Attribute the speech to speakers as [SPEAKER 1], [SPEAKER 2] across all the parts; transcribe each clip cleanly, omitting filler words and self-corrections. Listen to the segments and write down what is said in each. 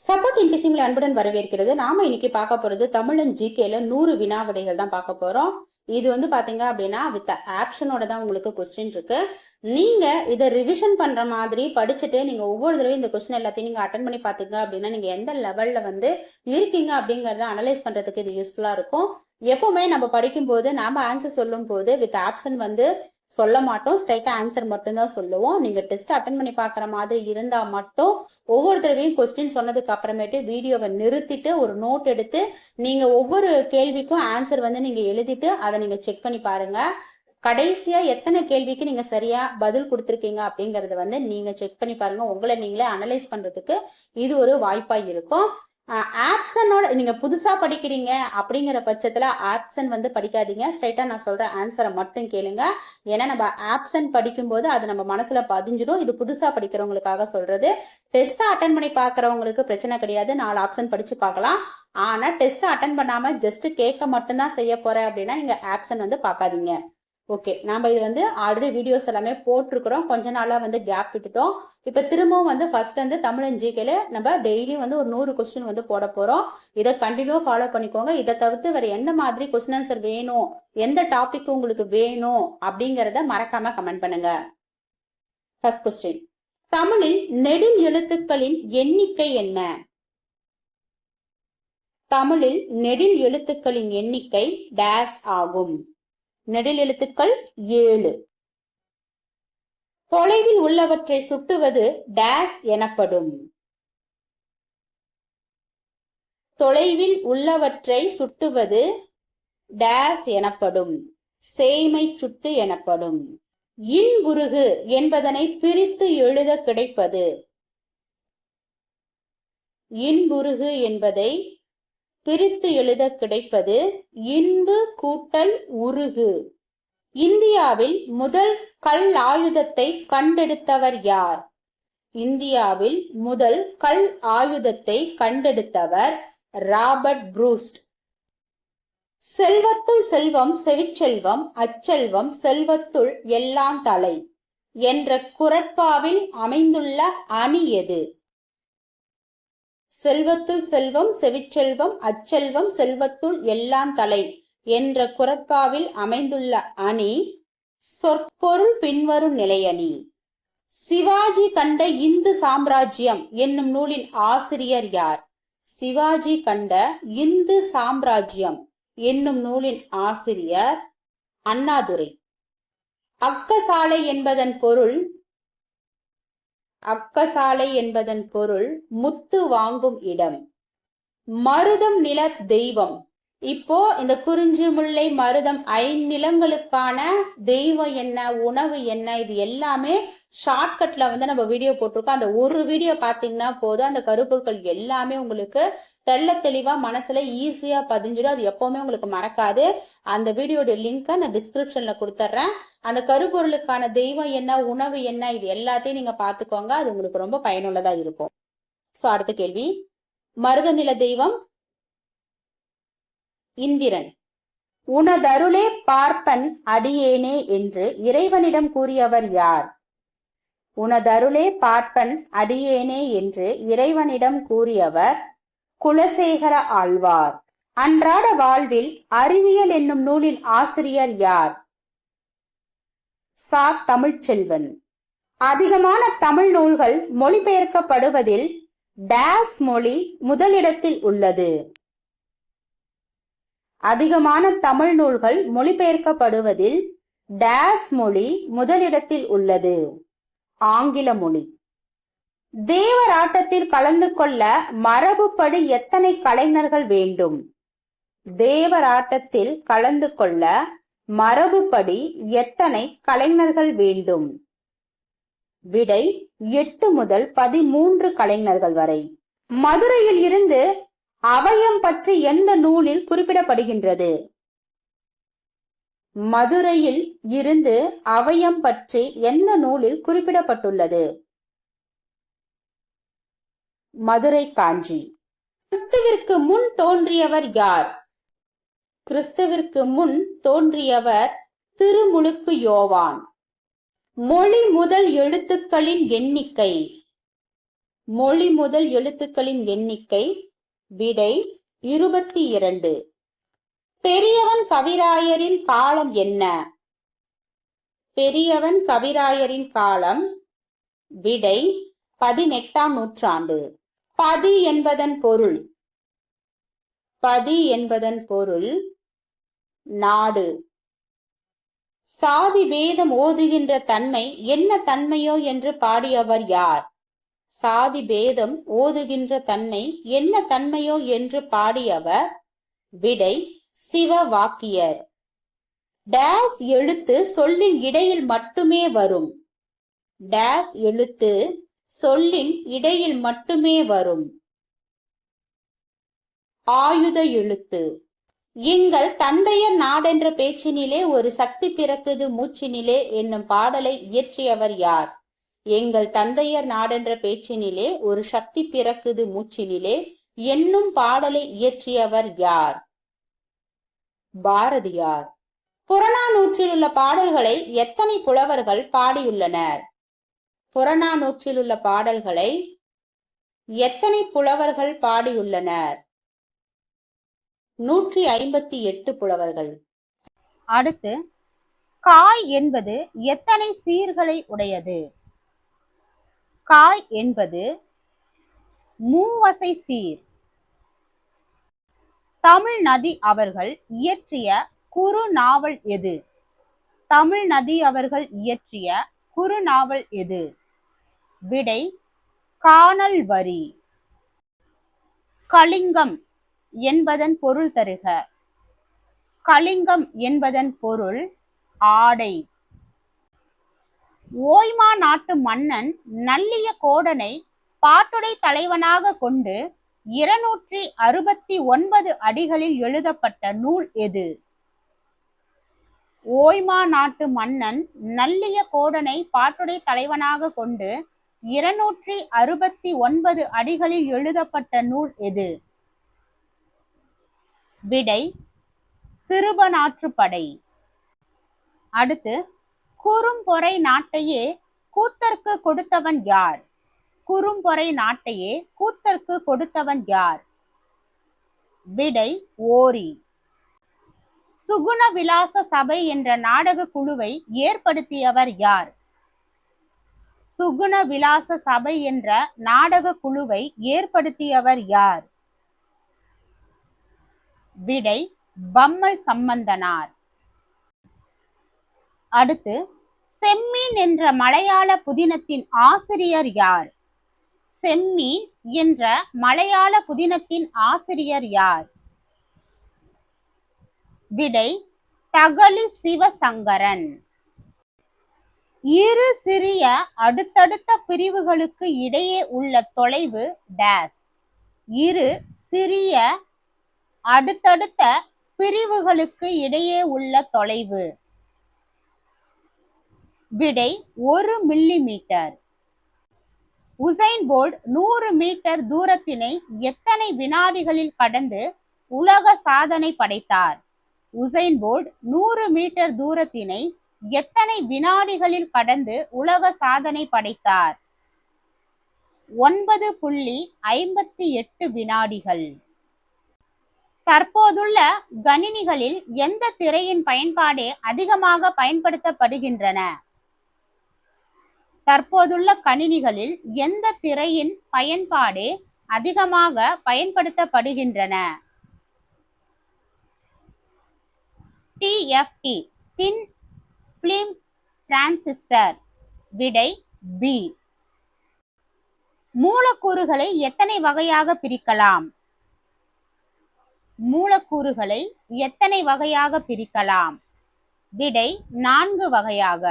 [SPEAKER 1] Support இன்டிசிம்ல அன்புடன் வரவேற்கிறது. நாம இன்னைக்கு பார்க்க போறது தமிழன் ஜிகேல 100 வினாவிடைகள் தான் பார்க்க போறோம். இது வந்து பாத்தீங்க அப்படின்னா வித் ஆப்ஷனோட தான் உங்களுக்கு கொஸ்டின் இருக்கு. நீங்க இதை ரிவிஷன் பண்ற மாதிரி படிச்சுட்டு நீங்க ஒவ்வொரு தடவையும் இந்த கொஸ்டின் எல்லாத்தையும் நீங்க அட்டன் பண்ணி பாத்தீங்க அப்படின்னா நீங்க எந்த லெவல்ல வந்து இருக்கீங்க அப்படிங்கறத அனலைஸ் பண்றதுக்கு இது யூஸ்ஃபுல்லா இருக்கும். எப்பவுமே நம்ம படிக்கும் போது நாம ஆன்சர் சொல்லும் போது வித் ஆப்ஷன் வந்து சொல்ல மாட்டோம், ஸ்ட்ரைட்டா ஆன்சர் மட்டும்தான் சொல்லுவோம். நீங்க டெஸ்ட் அட்டன் பண்ணி பாக்குற மாதிரி இருந்தா மட்டும் ஒவ்வொரு தடவையும் கொஸ்டின் சொன்னதுக்கு அப்புறமேட்டு வீடியோவை நிறுத்திட்டு ஒரு நோட் எடுத்து நீங்க ஒவ்வொரு கேள்விக்கும் ஆன்சர் வந்து நீங்க எழுதிட்டு அதை நீங்க செக் பண்ணி பாருங்க. கடைசியா எத்தனை கேள்விக்கு நீங்க சரியா பதில் கொடுத்துருக்கீங்க அப்படிங்கறத வந்து நீங்க செக் பண்ணி பாருங்க. உங்களை நீங்களே அனலைஸ் பண்றதுக்கு இது ஒரு வாய்ப்பா இருக்கும். ஆப்ஷனோட நீங்க புதுசா படிக்கிறீங்க அப்படிங்கிற பட்சத்துல ஆப்ஷன் வந்து படிக்காதீங்க, ஸ்ட்ரைட்டா நான் சொல்ற ஆன்சரை மட்டும் கேளுங்க. ஏன்னா நம்ம ஆப்ஷன் படிக்கும் போது அது நம்ம மனசுல பதிஞ்சிடும். இது புதுசா படிக்கிறவங்களுக்காக சொல்றது. டெஸ்ட் அட்டன் பண்ணி பாக்குறவங்களுக்கு பிரச்சனை கிடையாது, 4 ஆப்ஷன் படிச்சு பார்க்கலாம். ஆனா டெஸ்ட் அட்டன் பண்ணாம ஜஸ்ட் கேட்க மட்டும்தான் செய்ய போறேன் அப்படின்னா நீங்க ஆப்ஷன் வந்து பார்க்காதீங்க. ஓகே, நாம இது வந்து ஆல்ரெடி வீடியோஸ் எல்லாமே போட்டிருக்கிறோம், கொஞ்ச நாளா வந்து கேப் விட்டுட்டோம். இப்ப திரும்பவும் வந்து ஃபர்ஸ்ட் வந்து தமிழ் ஜிகேல நம்ம டெய்லி வந்து ஒரு 100 கொஸ்டின் வந்து போட போறோம். இதை கண்டினியூ ஃபாலோ பண்ணிக்கோங்க. இதை தவிர்த்து வேற எந்த மாதிரி கொஸ்டின் ஆன்சர் வேணும், எந்த டாபிக் உங்களுக்கு வேணும் அப்படிங்கறத மறக்காம கமெண்ட் பண்ணுங்க. ஃபர்ஸ்ட் கொஸ்டின், தமிழில் நெடில் எழுத்துக்களின் எண்ணிக்கை என்ன? தமிழில் நெடில் எழுத்துக்களின் எண்ணிக்கை டேஸ் ஆகும். நெடில் எழுத்துக்கள் 7. தொலைவில் உள்ளவற்றை சுட்டுவது டேஸ் எனப்படும். தொலைவில் உள்ளவற்றை சுட்டுவது டேஸ் எனப்படும். சேய்மை சுட்டு எனப்படும். இன்புருகு என்பதனை பிரித்து எழுத கிடைப்பது. இன்புருகு என்பதை பிரித்து எழுத கிடைப்பது இன்பு கூட்டல் உருகு. இந்தியாவில் முதல் கல் ஆயுதத்தை கண்டெடுத்தவர் யார்? இந்தியாவில் முதல் கல் ஆயுதத்தை கண்டெடுத்தவர் ராபர்ட் ப்ரூஸ்ட். செல்வத்துள் செல்வம் செவிச்செல்வம் அச்செல்வம் செல்வத்துள் எல்லாம் தலை என்ற குறட்பாவில் அமைந்துள்ள அணி எது? செல்வத்துள் செல்வம் செவிச்செல்வம் அச்செல்வம் செல்வத்துள் எல்லாம் தலை என்ற குறட்பாவில் அமைந்துள்ள அணி சொற்பொருள் பின்வரும் நிலையணி. சிவாஜி கண்ட இந்து சாம்ராஜ்யம் என்னும் நூலின் ஆசிரியர் யார்? சிவாஜி கண்ட இந்து சாம்ராஜ்யம் என்னும் நூலின் ஆசிரியர் அண்ணாதுரை. அக்கசாலை என்பதன் பொருள் அக்கசாலை என்பதன் பொருள் முத்து வாங்கும் இடம். மருதம் நில தெய்வம். இப்போ இந்த குறிஞ்சி முல்லை மருதம் 5 நிலங்களுக்கான தெய்வம் என்ன, உணவு என்ன, இது எல்லாமே ஷார்ட்கட்ல வந்து நம்ம வீடியோ போட்டிருக்கோம். அந்த ஒரு வீடியோ பாத்தீங்கன்னா போதும், அந்த கருப்பொருட்கள் எல்லாமே உங்களுக்கு தெள்ள தெளிவா மனசுல ஈஸியா பதிஞ்சிடும். அது எப்பவுமே உங்களுக்கு மறக்காது. அந்த வீடியோட லிங்கை நான் டிஸ்கிரிப்ஷன்ல கொடுத்துட்றேன். அந்த கருப்பொருளுக்கான தெய்வம் என்ன, உணவு என்ன, இது எல்லாத்தையும் நீங்க பாத்துக்கோங்க. அது உங்களுக்கு ரொம்ப பயனுள்ளதா இருக்கும். சோ அடுத்த கேள்வி, மருத நில தெய்வம் இந்திரன். உனதருளே பார்ப்பன் அடியேனே என்று இறைவனிடம் கூறியவர் யார்? உனதருளே பார்ப்பன் அடியேனே என்று இறைவனிடம் கூறியவர் குலசேகர ஆழ்வார். அன்றாட வாழ்வில் அறிவியல் என்னும் நூலின் ஆசிரியர் யார்? சா தமிழ்ச்செல்வன். அதிகமான தமிழ் நூல்கள் மொழிபெயர்க்கப்படுவதில் டேஸ் மொழி முதலிடத்தில் உள்ளது. அதிகமான தமிழ் நூல்கள் மொழிபெயர்க்கப்படுவதில் டேஸ் மொழி முதலிடத்தில் உள்ளது. ஆங்கில மொழி. தேவராட்டத்தில் கலந்து கொள்ள மரபுப்படி எத்தனை கலைஞர்கள் வேண்டும்? தேவராட்டத்தில் கலந்து கொள்ள மரபுப்படி எத்தனை கலைஞர்கள் வேண்டும்? விடை 8 முதல் 13 கலைஞர்கள் வரை. மதுரையில் இருந்து அவயம் பற்றி எந்த நூலில் குறிப்பிடப்படுகின்றது? மதுரையில் இருந்து அவயம் பற்றி எந்த நூலில் குறிப்பிடப்பட்டுள்ளது? மதுரை காஞ்சி. கிறிஸ்துவிற்கு முன் தோன்றியவர் யார்? கிறிஸ்துவிற்கு முன் தோன்றியவர் திருமுழுக்கு யோவான். மொழி முதல் எழுத்துக்களின் எண்ணிக்கை. மொழி முதல் எழுத்துக்களின் எண்ணிக்கை. விடை 22. பெரியவன் கவிராயரின் காலம் என்ன? பெரியவன் கவிராயரின் காலம். விடை 18ஆம் நூற்றாண்டு. பதி என்பதன் பொருள். பதி என்பதன் பொருள் நாடு. சாதி பேதம் ஓதுகின்ற தன்மை என்ன தன்மையோ என்று பாடியவர் யார்? சாதி பேதம் ஓதுகின்ற தன்மை என்ன தன்மையோ என்று பாடியவர். விடை சிவவாக்கியர். டேஸ் எழுத்து சொல்லின் இடையில் மட்டுமே வரும். டேஸ் எழுத்து சொல்லின் இடையில் மட்டுமே வரும். ஆயுத எழுத்து. எங்கள் தந்தையர் நாடென்ற பேச்சினிலே ஒரு சக்தி பிறக்குது மூச்சினிலே என்னும் பாடலை இயற்றியவர் யார்? எங்கள் தந்தையர் நாடென்ற பேச்சினிலே ஒரு சக்தி பிறக்குது மூச்சினிலே என்னும் பாடலை இயற்றியவர் யார்? பாரதியார். புறநானூற்றில் உள்ள பாடல்களை எத்தனை புலவர்கள் பாடியுள்ளனர்? புறநானூற்றில் உள்ள பாடல்களை எத்தனை புலவர்கள் பாடியுள்ளனர்? 158 புலவர்கள். அடுத்து, காய் என்பது எத்தனை சீர்களை உடையது? காய் என்பது மூவசை சீர். தமிழ்நதி அவர்கள் இயற்றிய குறுநாவல் எது? தமிழ்நதி அவர்கள் இயற்றிய குறுநாவல் எது? விடை கானல் வரி. கலிங்கம் என்பதன் பொருள் தருக. கலிங்கம் என்பதன் பொருள் ஆடை. ஓய்மா நாட்டு மன்னன் நல்லிய கோடனை பாட்டுடை தலைவனாக கொண்டு 269 அடிகளில் எழுதப்பட்ட நூல் எது? ஓய்மா நாட்டு மன்னன் நல்லிய கோடனை பாட்டுடை தலைவனாக கொண்டு 269 அடிகளில் எழுதப்பட்ட நூல் எது? விடை சிறுபனாற்றுப்படை. அடுத்து, குறும்பொறை நாட்டையே கூத்தர்க்கு கொடுத்தவன் யார்? குறும்பொறை நாட்டையே கூத்தர்க்கு கொடுத்தவன் யார்? விடை ஓரி. சுகுண விலாச சபை என்ற நாடக குழுவை ஏற்படுத்தியவர் யார்? சுகுண விலாச சபை என்ற நாடக குழுவை ஏற்படுத்தியவர் யார்? விடை பம்மல் சம்பந்தனார். அடுத்து, செம்மீன் என்ற மலையாள புதினத்தின் ஆசிரியர் யார்? செம்மீன் என்ற மலையாள புதினத்தின் ஆசிரியர் யார்? விடை தகளி சிவசங்கரன். இரு சிறிய அடுத்தடுத்த பிரிவுகளுக்கு இடையே உள்ள தொலைவு டேஸ். இரு சிறிய அடுத்தடுத்த பிரிவுகளுக்கு இடையே உள்ள தொலைவு. விடை 1 மில்லிமீட்டர். உசைன் போல்ட் 100 மீட்டர் தூரத்தினை எத்தனை வினாடிகளில் கடந்து உலக சாதனை படைத்தார்? உசைன் போல்ட் 100 மீட்டர் தூரத்தினை எத்தனை வினாடிகளில் கடந்து உலக சாதனை படைத்தார்? 9.58 வினாடிகள். தற்போதுள்ள கணினிகளில் எந்த திரையின் பயன்பாடே அதிகமாக பயன்படுத்தப்படுகின்றன? தற்போதுள்ள கணினிகளில் எந்த திரையின் பயன்பாடே அதிகமாக பயன்படுத்தப்படுகின்றன? TFT, thin film transistor. விடை பி. மூலக்கூறுகளை எத்தனை வகையாக பிரிக்கலாம்? மூலக்கூறுகளை எத்தனை வகையாக பிரிக்கலாம்? விடை 4 வகையாக.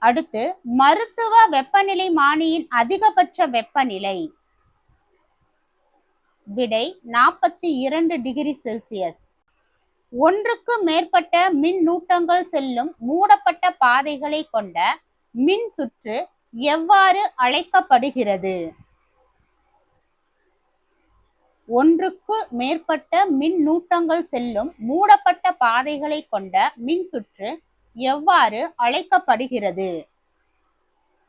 [SPEAKER 1] அடுத்து, மருத்துவ வெப்பநிலைமானியின் அதிகபட்ச வெப்பநிலை. விடை 42 டிகிரி செல்சியஸ். ஒன்றுக்கு மேற்பட்ட மின்னூட்டங்கள் செல்லும் மூடப்பட்ட பாதைகளை கொண்ட மின் சுற்று எவ்வாறு அழைக்கப்படுகிறது? ஒன்றுக்கு மேற்பட்ட மின்னூட்டங்கள் செல்லும் மூடப்பட்ட பாதைகளை கொண்ட மின் சுற்று எவ்வாறு அழைக்கப்படுகிறது?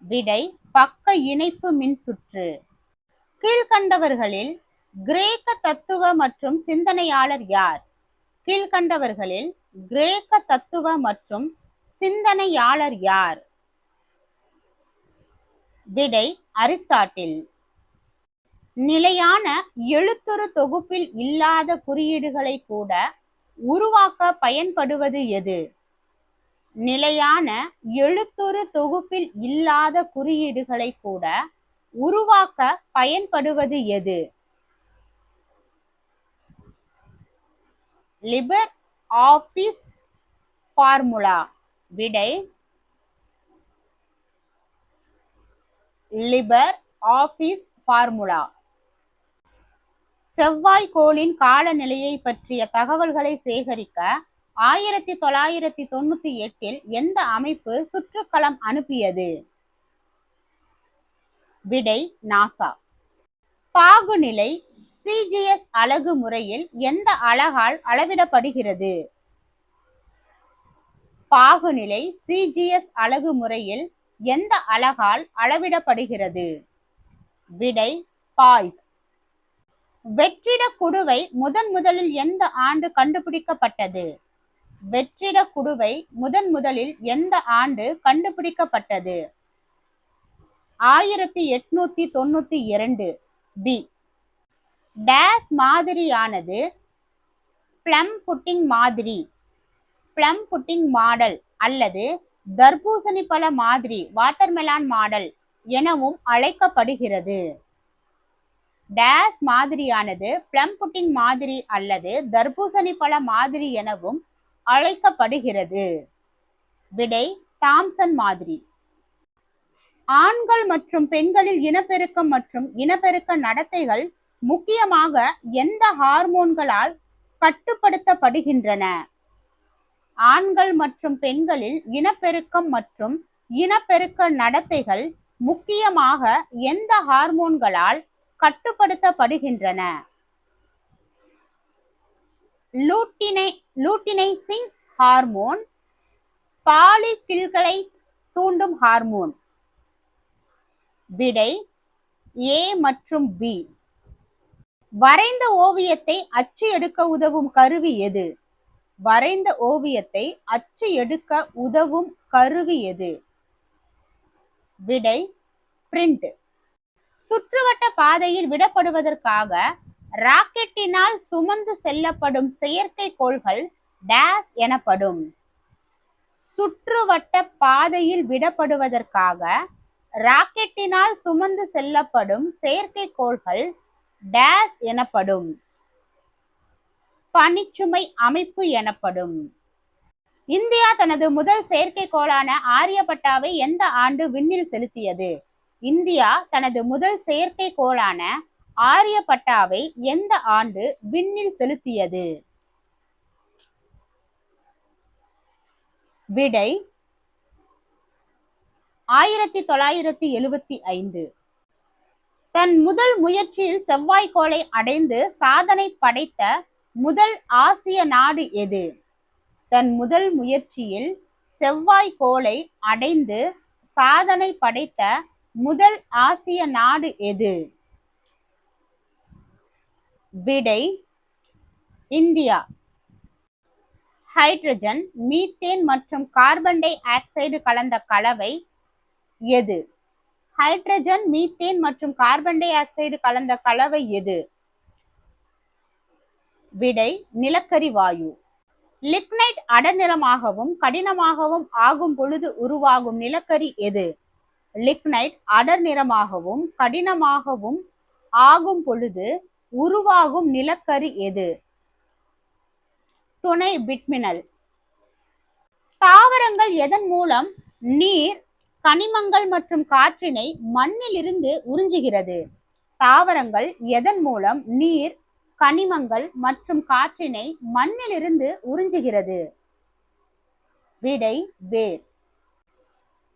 [SPEAKER 1] விடை பக்க இணைப்பு மின் சுற்று. கீழ்கண்டவர்களில் கிரேக்க தத்துவ மற்றும் சிந்தனையாளர் யார்? கீழ்கண்டவர்களில் கிரேக்க தத்துவ மற்றும் சிந்தனையாளர் யார்? விடை அரிஸ்டாட்டில். நிலையான எழுத்துரு தொகுப்பில் இல்லாத குறியீடுகளை கூட உருவாக்க பயன்படுவது எது? நிலையான எழுத்துரு தொகுப்பில் இல்லாத குறியீடுகளை கூட உருவாக்க பயன்படுவது எது? லிபர் ஆஃபீஸ் ஃபார்முலா. விடை லிபர் ஆஃபீஸ் ஃபார்முலா. செவ்வாய்க்கோளின் காலநிலையை பற்றிய தகவல்களை சேகரிக்க 1998 எந்த அமைப்பு சுற்றுக்கலம் அனுப்பியது? விடை நாசா. பாகுநிலை CGS அலகு முறையில் எந்த அலகால் அளவிடப்படுகிறது? பாகுநிலை CGS அலகு முறையில் எந்த அலகால் அளவிடப்படுகிறது? விடை பாய்ஸ். வெற்றிட குடுவை முதலில் எந்த ஆண்டு கண்டுபிடிக்கப்பட்டது? வெற்றிட குடுவை முதலில் எந்த ஆண்டு கண்டுபிடிக்கப்பட்டது? 1892. பி. டேஸ் மாதிரியானது பிளம் புட்டிங் மாதிரி, பிளம் புட்டிங் மாடல் அல்லது தர்பூசணி பழ மாதிரி வாட்டர்மெலான் மாடல் எனவும் அழைக்கப்படுகிறது. டேஸ் மாதிரியானது பிளம் புட்டிங் மாதிரி அல்லது தர்பூசணி பழ மாதிரி எனவும் அழைக்கப்படுகிறது. விடை தாம்சன் மாதிரி. ஆண்கள் மற்றும் பெண்களில் இனப்பெருக்கம் மற்றும் இனப்பெருக்க நடத்தைகள் முக்கியமாக எந்த ஹார்மோன்களால் கட்டுப்படுத்தப்படுகின்றன? ஆண்கள் மற்றும் பெண்களில் இனப்பெருக்கம் மற்றும் இனப்பெருக்க நடத்தைகள் முக்கியமாக எந்த ஹார்மோன்களால் கட்டுப்படுத்தப்படுகின்றன? லூட்டினைசிங் ஹார்மோன், பாலிகில்களை தூண்டும் ஹார்மோன். விடை ஏ மற்றும் பி. வரைந்த ஓவியத்தை அச்சு எடுக்க உதவும் கருவி எது? வரைந்த ஓவியத்தை அச்சு எடுக்க உதவும் கருவி எது? விடை பிரிண்ட். சுற்றுவட்ட பாதையில் விடப்படுவதற்காக ராக்கெட்டினால் சுமந்து செல்லப்படும் செயற்கைக்கோள்கள் டேஸ் எனப்படும். சுற்றுவட்ட பாதையில் விடப்படுவதற்காக ராக்கெட்டினால் சுமந்து செல்லப்படும் செயற்கைக்கோள்கள் டேஸ் எனப்படும். பணிச்சுமை அமைப்பு எனப்படும். இந்தியா தனது முதல் செயற்கைக்கோளான ஆரியபட்டாவை எந்த ஆண்டு விண்ணில் செலுத்தியது? இந்தியா தனது முதல் செயற்கைக்கோளான ஆரியபட்டாவை எந்த ஆண்டு விண்ணில் செலுத்தியது? விடை 1975. தன் முதல் முயற்சியில் செவ்வாய்க்கோளை அடைந்து சாதனை படைத்த முதல் ஆசிய நாடு எது? தன் முதல் முயற்சியில் செவ்வாய்க்கோளை அடைந்து சாதனை படைத்த முதல் ஆசிய நாடு எது? விடை இந்தியா. ஹைட்ரஜன், மீத்தேன் மற்றும் கார்பன் டை ஆக்சைடு கலந்த கலவை எது? ஹைட்ரஜன், மீத்தேன் மற்றும் கார்பன் டை ஆக்சைடு கலந்த கலவை எது? விடை நிலக்கரி வாயு. லிக்னைட் அடர்நிறமாகவும் கடினமாகவும் ஆகும் பொழுது உருவாகும் நிலக்கரி எது? லிக்னைட் அடர்நிறமாகவும் கடினமாகவும் ஆகும் பொழுது உருவாகும் நிலக்கரி எது? துணை பிட்மினல்ஸ். தாவரங்கள் எதன் மூலம் நீர், கனிமங்கள் மற்றும் காற்றினை மண்ணில் இருந்து உறிஞ்சுகிறது? தாவரங்கள் எதன் மூலம் நீர், கனிமங்கள் மற்றும் காற்றினை மண்ணில் இருந்து உறிஞ்சுகிறது? விடை வேர்.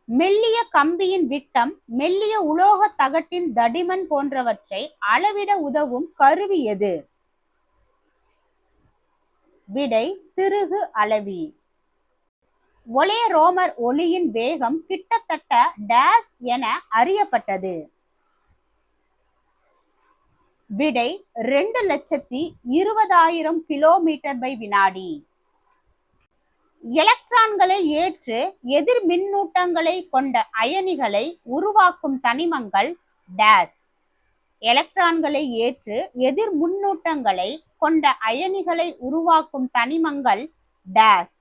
[SPEAKER 1] மெல்லிய கம்பியின் விட்டம், மெல்லிய உலோக தகட்டின் தடிமன் போன்றவற்றை அளவிட உதவும் கருவி எது? விடை திருகு அளவி. ஒலே ரோமர் ஒளியின் வேகம் கிட்டத்தட்ட டேஸ் என அறியப்பட்டது? விடை 2,20,000 கிலோமீட்டர் பை வினாடி. எலக்ட்ரான்களை ஏற்று எதிர் மின்னூட்டங்களை கொண்ட அயனிகளை உருவாக்கும் தனிமங்கள் டேஸ். எலக்ட்ரான்களை ஏற்று எதிர் முன்னூட்டங்களை கொண்ட அயனிகளை உருவாக்கும் தனிமங்கள் டேஸ்.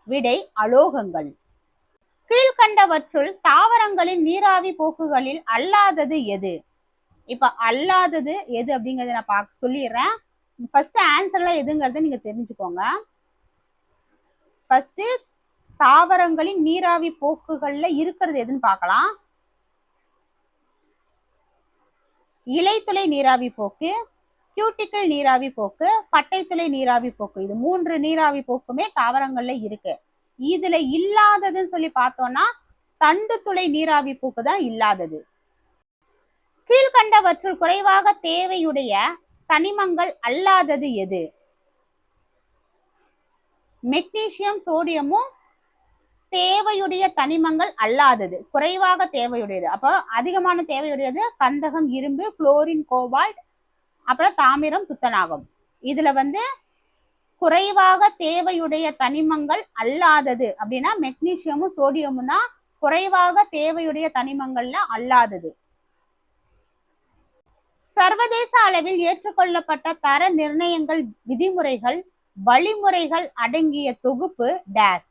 [SPEAKER 1] விடை அலோகங்கள். கீழ்கண்டவற்றுள் தாவரங்களின் நீராவி போக்குகளில் அல்லாதது எது? இப்ப அல்லாதது எது அப்படிங்கறத நான் சொல்லிடுறேன். ஃபர்ஸ்ட் ஆன்சர்லாம் எதுங்கிறத நீங்க தெரிஞ்சுக்கோங்க. ஃபர்ஸ்ட் தாவரங்களின் நீராவி போக்குகள்ல இருக்கிறது எதுன்னு பார்க்கலாம். இலைத்துளை நீராவி போக்கு, கியூட்டிக்கல் நீராவி போக்கு, பட்டைத்துளை நீராவி போக்கு. இது 3 நீராவி போக்குமே தாவரங்கள்ல இருக்கு. இதுல இல்லாததுன்னு சொல்லி பார்த்தோம்னா தண்டு துளை நீராவி போக்கு தான் இல்லாதது. கீழ்கண்டவற்றுள் குறைவாக தேவையுடைய தனிமங்கள் அல்லாதது எது? மெக்னீசியம், சோடியமும் தேவையுடைய தனிமங்கள் அல்லாதது, குறைவாக தேவையுடையது. அப்போ அதிகமான தேவையுடையது கந்தகம், இரும்பு, குளோரின், கோபால்ட், அப்புறம் தாமிரம், துத்தநாகம். இதுல குறைவாக தேவையுடைய தனிமங்கள் அல்லாதது அப்படின்னா மெக்னீசியமும் சோடியமும் தான் குறைவாக தேவையுடைய தனிமங்கள்ல அல்லாதது. சர்வதேச அளவில் ஏற்றுக்கொள்ளப்பட்ட தர நிர்ணயங்கள், விதிமுறைகள், வழிமுறைகள் அடங்கிய தொகுப்பு டேஸ்.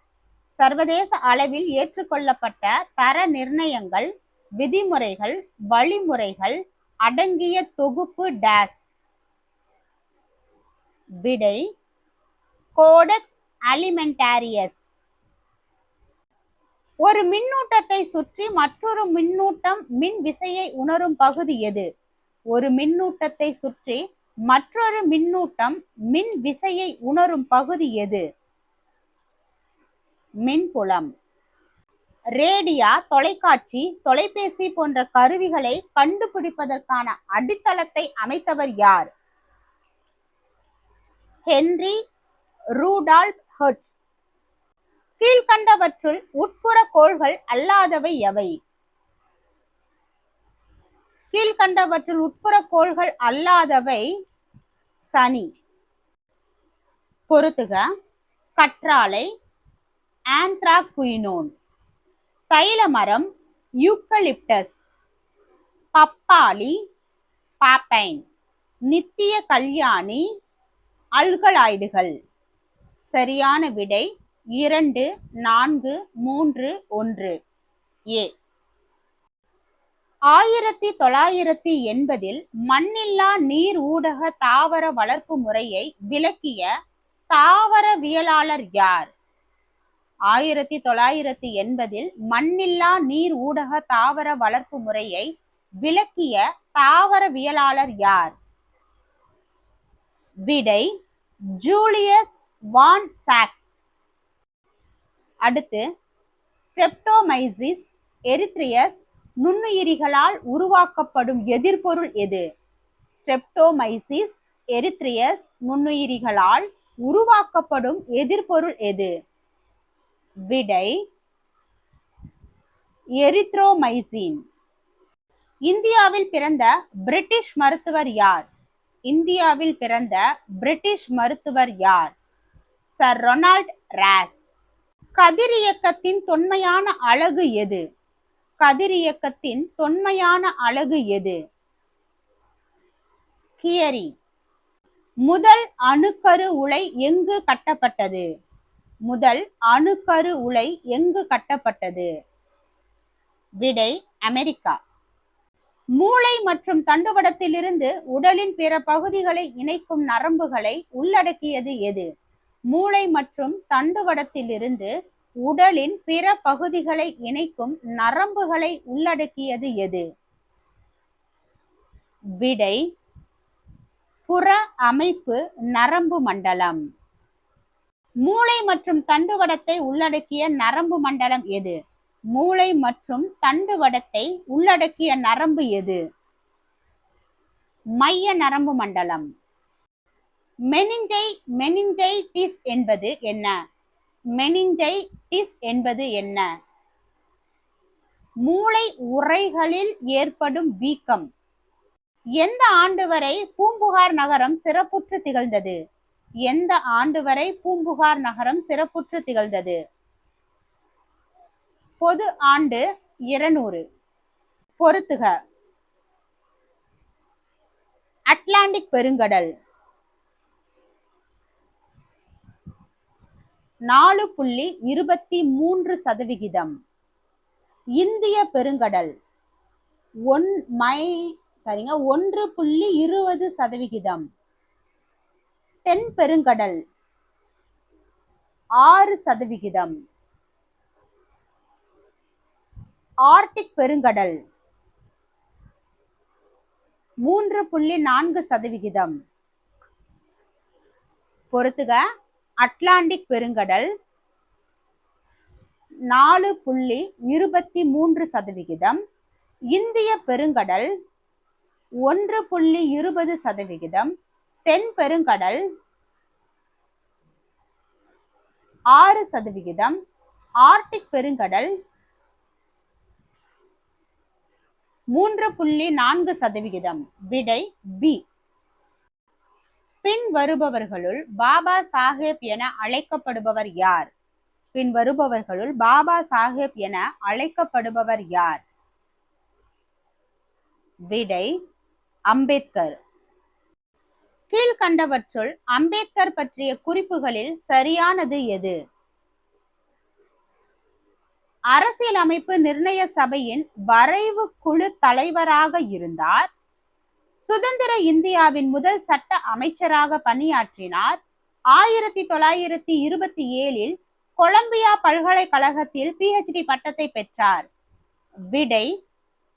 [SPEAKER 1] சர்வதேச அளவில் ஏற்றுக்கொள்ளப்பட்ட தர நிர்ணயங்கள், விதிமுறைகள், வழிமுறைகள் அடங்கிய தொகுப்பு டேஸ். விடை கோடெக்ஸ் அலிமெண்டாரியஸ். ஒரு மின்னூட்டத்தை சுற்றி மற்றொரு மின்னூட்டம் மின் விசையை உணரும் பகுதி எது? ஒரு மின்னூட்டத்தை சுற்றி மற்றொரு மின்னூட்டம் மின் விசையை உணரும் பகுதி எது? மின்புலம். ரேடியா, தொலைக்காட்சி, தொலைபேசி போன்ற கருவிகளை கண்டுபிடிப்பதற்கான அடித்தளத்தை அமைத்தவர் யார்? Henry Rudolf Hertz. கீழ்கண்டவற்றுள் உட்புற கோள்கள் அல்லாதவை எவை? கீழ்கண்டவற்றுள் உட்புற கோள்கள் அல்லாதவை சனி. பொறுத்துக. கற்றாழை, ஆந்த்ராகுயினோன். தைலமரம், யூக்கலிப்டஸ். பப்பாளி, பாப்பைன். நித்திய கல்யாணி, அல்கலாய்டுகள். சரியான விடை 2, 4, 3, 1. ஏ. 1980 மண்ணில்லா நீர் ஊடக தாவர வளர்ப்பு முறையை விளக்கிய தாவரவியலாளர் யார்? 1980 மண்ணில்லா நீர் ஊடக தாவர வளர்ப்பு முறையை விளக்கிய தாவரவியலாளர் யார்? விடை ஜூலியஸ் வான் சாக்ஸ். அடுத்து ஸ்ட்ரெப்டோமைசிஸ் எரித்ரியஸ் நுண்ணுயிரிகளால் உருவாக்கப்படும் எதிர்பொருள் எது? ஸ்ட்ரெப்டோமைசிஸ் எரித்ரியஸ் நுண்ணுயிரிகளால் உருவாக்கப்படும் எதிர்பொருள் எது? விடை எரித்ரோமைசின். இந்தியாவில் பிறந்த பிரிட்டிஷ் மருத்துவர் யார்? இந்தியாவில் பிறந்த பிரிட்டிஷ் மருத்துவர் யார்? Sir Ronald Ross. கதிரியக்கத்தின் தொன்மையான அலகு எது? கதிரியக்கத்தின் தொன்மையான அலகு எது? கியரி. முதல் அணுக்கரு உலை எங்கு கட்டப்பட்டது? முதல் அணுக்கரு உலை எங்கு கட்டப்பட்டது? விடை அமெரிக்கா. மூளை மற்றும் தண்டுவடத்திலிருந்து உடலின் பிற பகுதிகளை இணைக்கும் நரம்புகளை உள்ளடக்கியது எது? மூளை மற்றும் தண்டுவடத்திலிருந்து உடலின் பிற பகுதிகளை இணைக்கும் நரம்புகளை உள்ளடக்கியது எது? விடை புற அமைப்பு நரம்பு மண்டலம். மூளை மற்றும் தண்டுவடத்தை உள்ளடக்கிய நரம்பு மண்டலம் எது? மூளை மற்றும் தண்டுவடத்தை உள்ளடக்கிய நரம்பு எது? மைய நரம்பு மண்டலம். மெனிஞ்சைட்டிஸ் என்பது என்ன? மெனிஞ்சைட்டிஸ் என்பது என்ன? மூளை உறைகளில் ஏற்படும் வீக்கம். எந்த ஆண்டு வரை பூம்புகார் நகரம் சிறப்புற்று திகழ்ந்தது? எந்த ஆண்டு வரை பூம்புகார் நகரம் சிறப்புற்று திகழ்ந்தது? பொது ஆண்டு 200. பொறுத்துக. அட்லாண்டிக் பெருங்கடல் 4.23%. இந்திய பெருங்கடல் 1.20%. தென் பெருங்கடல் 6%. ஆர்டிக் பெருங்கடல் 3.4%. பொறுத்துக. அட்லாண்டிக் பெருங்கடல் 4.23%. இந்திய பெருங்கடல் 1.20%. தென் பெருங்கடல் 6%. ஆர்டிக் பெருங்கடல் 3.4%. விடை பி. பின் வருபவர்களுள் பாபா சாஹேப் என அழைக்கப்படுபவர் யார்? பின் வருபவர்களுள் பாபா சாஹேப் என அழைக்கப்படுபவர் யார்? விடை அம்பேத்கர். கீழ்கண்டவற்றுள் அம்பேத்கர் பற்றிய குறிப்புகளில் சரியானது எது? அரசியலமைப்பு நிர்ணய சபையின் வரைவு குழு தலைவராக இருந்தார். சுதந்திர இந்தியாவின் முதல் சட்ட அமைச்சராக பணியாற்றினார். 1927 கொலம்பியா பல்கலைக்கழகத்தில் PhD பட்டத்தை பெற்றார். விடை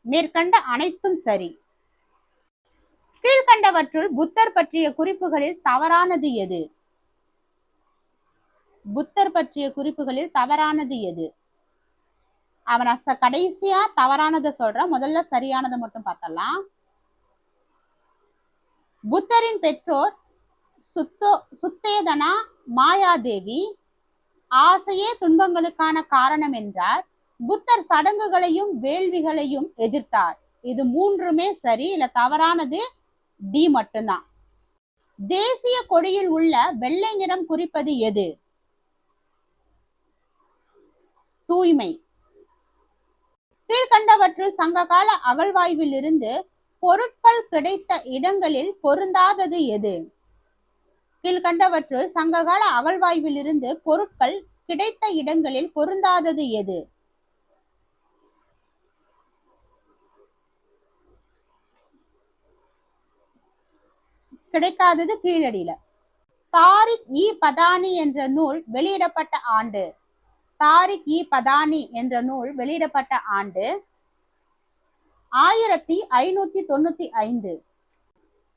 [SPEAKER 1] மேற்கண்ட அனைத்தும் சரி. கீழ்கண்டவற்றுள் புத்தர் பற்றிய குறிப்புகளில் தவறானது எது? புத்தர் பற்றிய குறிப்புகளில் தவறானது எது? அவன் கடைசியா தவறானதை சொல்றான், முதல்ல சரியானதை மட்டும் பார்த்தலாம். புத்தரின் பெற்றோர் சுத்தேதனா மாயாதேவி. ஆசையே துன்பங்களுக்கான காரணம் என்றார். புத்தர் சடங்குகளையும் வேள்விகளையும் எதிர்த்தார். இது மூன்றுமே சரி. இல்ல தவறானது டி மட்டும்தான். தேசிய கொடியில் உள்ள வெள்ளை நிறம் குறிப்பது எது? தூய்மை. கீழ்கண்டவற்றில் சங்ககால அகழ்வாய்வில் இருந்து பொருட்கள் கிடைத்த இடங்களில் பொருந்தாதது எது? கீழ்கண்டவற்றுள் சங்ககால அகழ்வாய்வில் இருந்து பொருட்கள் கிடைத்த இடங்களில் பொருந்தாதது எது? கிடைக்காதது கீழடியில. தாரிக்-இ-பதானி என்ற நூல் வெளியிடப்பட்ட ஆண்டு? தாரிக்-இ-பதானி என்ற நூல் வெளியிடப்பட்ட ஆண்டு 1595.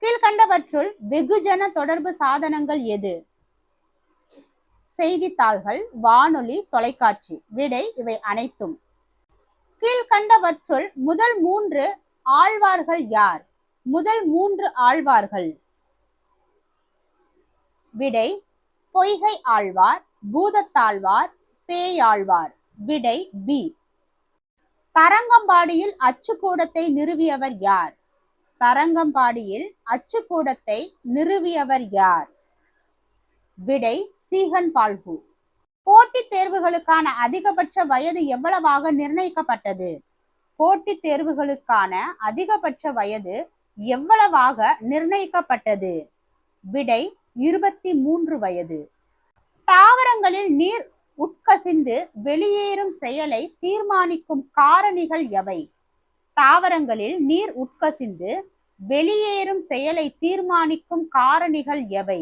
[SPEAKER 1] கீழ்கண்டவற்றுள் வெகுஜன தொடர்பு சாதனங்கள் எது? செய்தித்தாள்கள், வானொலி, தொலைக்காட்சி. விடை இவை அனைத்தும். கீழ்கண்டவற்றுள் முதல் 3 ஆழ்வார்கள் யார்? முதல் 3 ஆழ்வார்கள். விடை பொய்கை ஆழ்வார், பூதத்தாழ்வார், பேயாழ்வார். விடை பி. தரங்கம்பாடியில் அச்சுக்கூடத்தை நிறுவியவர் யார்? தரங்கம்பாடியில் அச்சுக்கூடத்தை நிறுவியவர் யார்? விடை சீகன் பால்கு. போட்டித் தேர்வுகளுக்கான அதிகபட்ச வயது எவ்வளவாக நிர்ணயிக்கப்பட்டது? போட்டித் தேர்வுகளுக்கான அதிகபட்ச வயது எவ்வளவாக நிர்ணயிக்கப்பட்டது? விடை 23 வயது. தாவரங்களில் நீர் உட்கசிந்து வெளியேறும் செயலை தீர்மானிக்கும் காரணிகள் எவை? தாவரங்களில் நீர் உட்கசிந்து வெளியேறும் செயலை தீர்மானிக்கும் காரணிகள் எவை?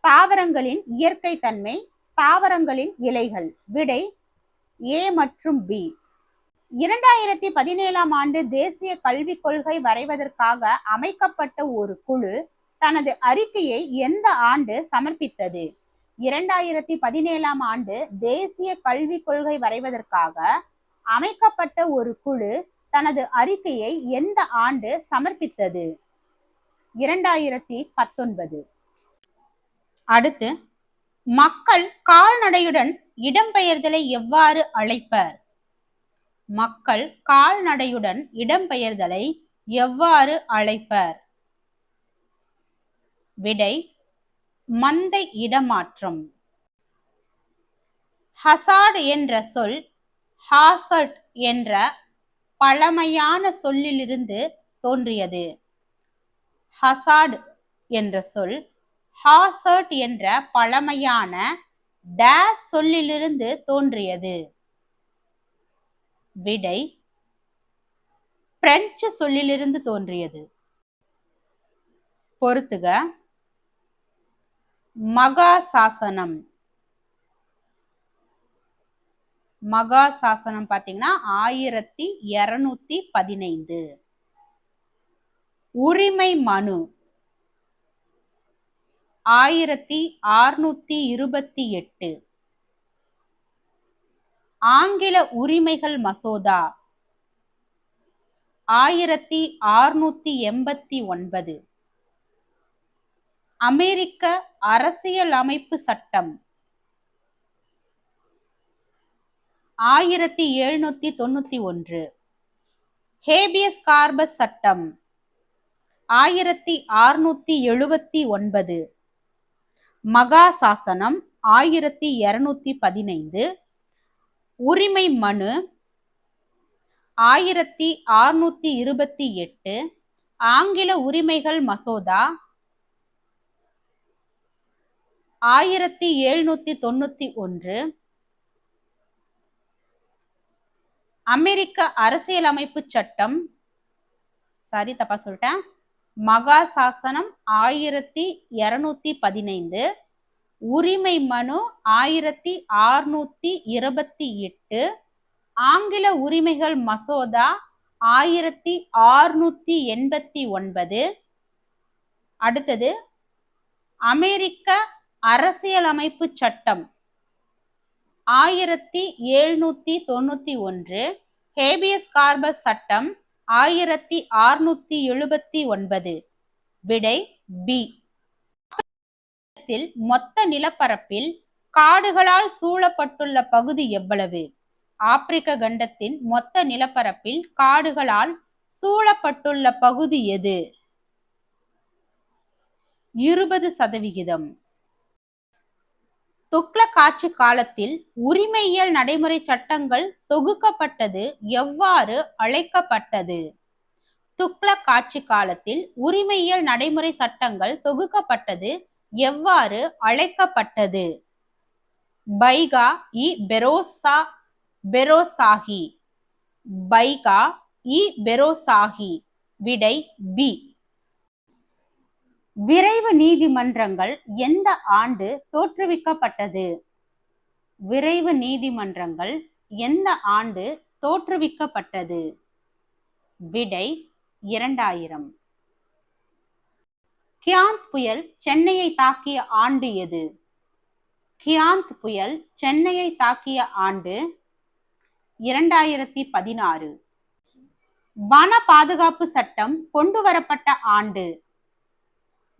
[SPEAKER 1] தாவரங்களின் இயற்கை தன்மை, தாவரங்களின் இலைகள். விடை ஏ மற்றும் பி. 2017 ஆண்டு தேசிய கல்விக் கொள்கை வரைவதற்காக அமைக்கப்பட்ட ஒரு குழு தனது அறிக்கையை எந்த ஆண்டு சமர்ப்பித்தது? 2017 ஆண்டு தேசிய கல்விக் கொள்கை வரைவதற்காக அமைக்கப்பட்ட ஒரு குழு தனது அறிக்கையை எந்த ஆண்டு சமர்ப்பித்தது? 2019. அடுத்து, மக்கள் கால்நடையுடன் இடம்பெயர்தலை எவ்வாறு அழைப்பர்? மக்கள் கால்நடையுடன் இடம்பெயர்தலை எவ்வாறு அழைப்பர்? விடை மந்தை இடமாற்றம். ஹசார்ட் என்ற சொல் ஹாசர்ட் என்ற பழமையான சொல்லிலிருந்து தோன்றியது. ஹசார்ட் என்ற சொல் ஹாசர்ட் என்ற பழமையான டேஸ் சொல்லிலிருந்து தோன்றியது. விடை பிரெஞ்சு சொல்லிலிருந்து தோன்றியது. பொறுத்துக. மகாசாசனம். மகாசாசனம் பாத்தீங்கன்னா 1215. உரிமை மனு 1628. ஆங்கில உரிமைகள் மசோதா 1689. அமெரிக்க அரசியலமைப்பு சட்டம் 1791. ஹேபியஸ் கார்பஸ் சட்டம் 1679. மகாசாசனம் 1215. உரிமை மனு 1628. ஆங்கில உரிமைகள் மசோதா 1791. அமெரிக்க அரசியலமைப்பு சட்டம் தப்பா சொல்லிட்டேன். மகாசாசனம் 1215. உரிமை மனு 1628. ஆங்கில உரிமைகள் மசோதா 1689. அடுத்தது அமெரிக்க அரசியலமைப்பு சட்டம் 1791. ஹேபியஸ் கார்பஸ் சட்டம் 1679. விடை பி. மொத்த நிலப்பரப்பில் காடுகளால் சூழப்பட்டுள்ள பகுதி எவ்வளவு? ஆப்பிரிக்க கண்டத்தின் மொத்த நிலப்பரப்பில் காடுகளால் சூழப்பட்டுள்ள பகுதி எது? 20%. துக்ளக் ஆட்சி காலத்தில் உரிமையியல் நடைமுறை சட்டங்கள் தொகுக்கப்பட்டது எவ்வாறு அழைக்கப்பட்டது? துக்ளக் ஆட்சி காலத்தில் உரிமையியல் நடைமுறை சட்டங்கள் தொகுக்கப்பட்டது எவ்வாறு அழைக்கப்பட்டது? பைகா இ பெரோசாகி. பைகா இ பெரோசாகி. விடை பி. விரைவு நீதிமன்றங்கள் எந்த ஆண்டு தோற்றுவிக்கப்பட்டது? விரைவு நீதிமன்றங்கள் எந்த ஆண்டு தோற்றுவிக்கப்பட்டது? விடை 2000. கியாந்த் புயல் சென்னையை தாக்கிய ஆண்டு எது? கியாந்த் புயல் சென்னையை தாக்கிய ஆண்டு 2016. வன பாதுகாப்பு சட்டம் கொண்டு வரப்பட்ட ஆண்டு?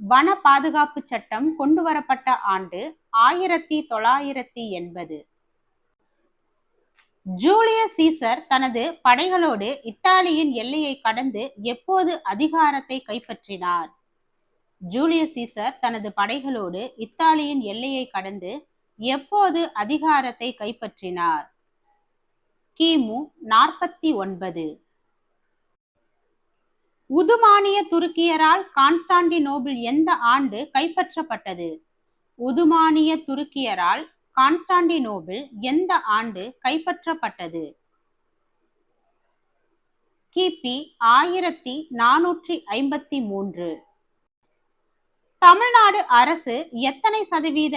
[SPEAKER 1] வன பாதுகாப்பு சட்டம் கொண்டு வரப்பட்ட ஆண்டு 1980. ஜூலியஸ் சீசர் தனது படைகளோடு இத்தாலியின் எல்லையை கடந்து எப்போது அதிகாரத்தை கைப்பற்றினார்? ஜூலியஸ் சீசர் தனது படைகளோடு இத்தாலியின் எல்லையை கடந்து எப்போது அதிகாரத்தை கைப்பற்றினார்? கிமு 49. உதுமானிய துருக்கியரால் கான்ஸ்டாண்டினோபிள் எந்த ஆண்டு கைப்பற்றப்பட்டது? உதுமானிய துருக்கியரால் கான்ஸ்டாண்டினோபிள் எந்த ஆண்டு கைப்பற்றப்பட்டது? கிபி 1453. தமிழ்நாடு அரசு எத்தனை சதவீத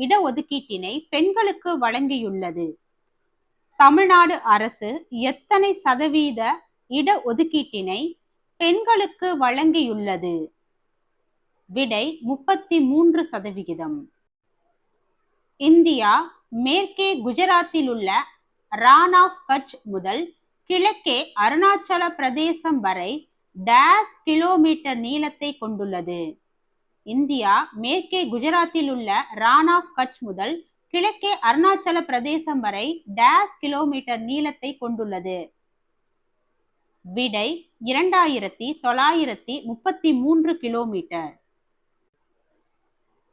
[SPEAKER 1] இடஒதுக்கீட்டினை பெண்களுக்கு வழங்கியுள்ளது? தமிழ்நாடு அரசு எத்தனை சதவீத இடஒதுக்கீட்டினை பெண்களுக்கு வழங்கியுள்ளது? விடை 33%. இந்தியா மேற்கே குஜராத்தில் உள்ள ரான் ஆஃப் கட்ச் முதல் கிழக்கே அருணாச்சல பிரதேசம் வரை டேஸ் கிலோமீட்டர் நீளத்தை கொண்டுள்ளது. இந்தியா மேற்கே குஜராத்தில் உள்ள ரான் ஆஃப் கட்ச் முதல் கிழக்கே அருணாச்சல பிரதேசம் வரை டேஸ் கிலோமீட்டர் நீளத்தை கொண்டுள்ளது. விடை 2933 கிலோமீட்டர்.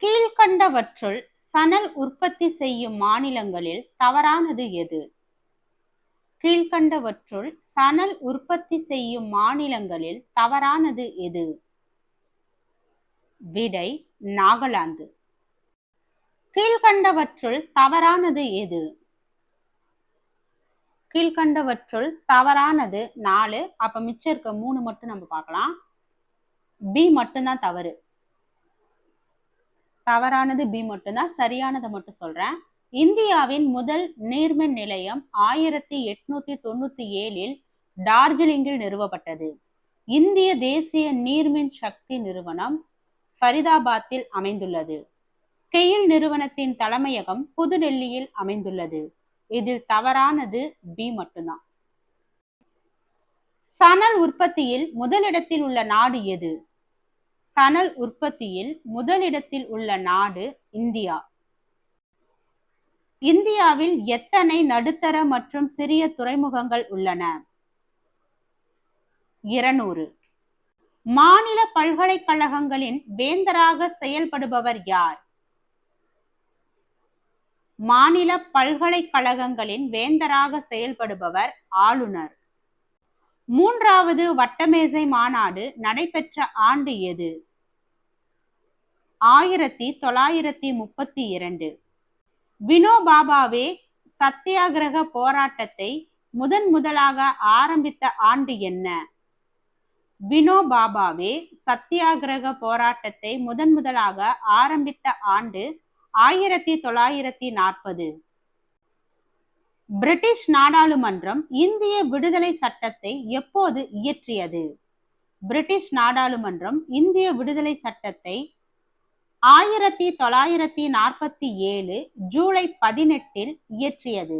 [SPEAKER 1] கீழ்கண்டவற்றுள் சணல் உற்பத்தி செய்யும் மாநிலங்களில் தவறானது எது? கீழ்கண்டவற்றுள் சணல் உற்பத்தி செய்யும் மாநிலங்களில் தவறானது எது? விடை நாகாலாந்து. கீழ்கண்டவற்றுள் தவறானது எது? கீழ்கண்டவற்றுள் தவறானது 4. அப்ப மிச்சம் இருக்க 3 மட்டும் நம்ம பார்க்கலாம். பி மட்டும்தான் தவறு. தவறானது பி மட்டும்தான். சரியானதை மட்டும் சொல்றேன். இந்தியாவின் முதல் நீர்மின் நிலையம் 1897 டார்ஜிலிங்கில் நிறுவப்பட்டது. இந்திய தேசிய நீர்மின் சக்தி நிறுவனம் ஃபரிதாபாத்தில் அமைந்துள்ளது. கெயில் நிறுவனத்தின் தலைமையகம் புதுடெல்லியில் அமைந்துள்ளது. இதில் தவறானது பி மட்டும்தான். சணல் உற்பத்தியில் முதலிடத்தில் உள்ள நாடு எது? சணல் உற்பத்தியில் முதலிடத்தில் உள்ள நாடு இந்தியா. இந்தியாவில் எத்தனை நடுத்தர மற்றும் சிறிய துறைமுகங்கள் உள்ளன? 200. மாநில பல்கலைக்கழகங்களின் வேந்தராக செயல்படுபவர் யார்? மாநில பல்கலைக்கழகங்களின் வேந்தராக செயல்படுபவர் ஆளுநர். 3வது வட்டமேசை மாநாடு நடைபெற்ற ஆண்டு எது? 1932. வினோபாபாவே சத்தியாகிரக போராட்டத்தை முதலாக ஆரம்பித்த ஆண்டு என்ன? வினோபாபாவே சத்தியாகிரக போராட்டத்தை முதலாக ஆரம்பித்த ஆண்டு 1940. பிரிட்டிஷ் நாடாளுமன்றம் இந்திய விடுதலை சட்டத்தை எப்போது இயற்றியது? பிரிட்டிஷ் நாடாளுமன்றம் இந்திய விடுதலை சட்டத்தை 1947 ஜூலை 18 இயற்றியது.